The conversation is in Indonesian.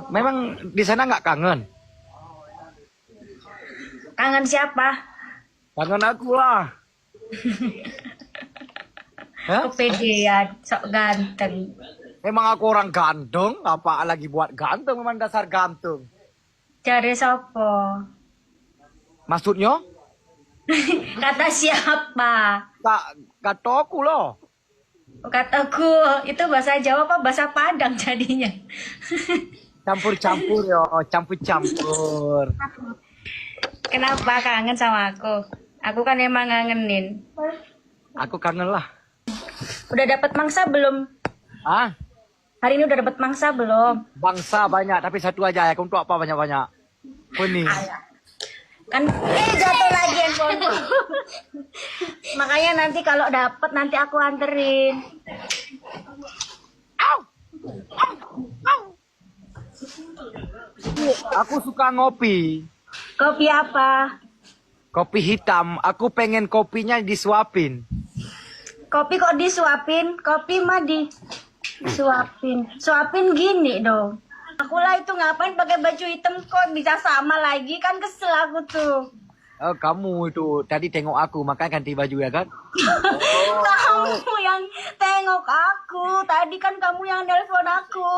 Memang di sana nggak kangen? Kangen siapa? Kangen aku lah. Hah? Kepedean, sok ganteng. Memang aku orang gantung, apa lagi buat gantung, memang dasar gantung. Cari sopo? Maksudnya? Kata siapa? Kata aku loh. Kataku, itu bahasa Jawa apa bahasa Padang jadinya? Campur-campur yo, campur-campur. Kenapa kangen sama aku? Aku kan emang ngangenin. Aku kangen lah. Udah dapat mangsa belum? Ah, Hari ini udah dapat mangsa belum? bangsa banyak, tapi satu aja ya. Untuk apa banyak-banyak? Ini. Kan jatuh lagi handphone. Makanya nanti kalau dapat nanti aku anterin. Aku suka ngopi. Kopi apa? Kopi hitam. Aku pengen kopinya disuapin. Kopi kok disuapin? Kopi mah disuapin. Suapin gini dong. Aku lah itu ngapain pakai baju hitam kok bisa sama lagi, kan kesel aku tuh. Oh, kamu itu tadi tengok aku, makanya ganti baju ya kan? Kamu yang tengok aku. Tadi kan kamu yang nelpon aku.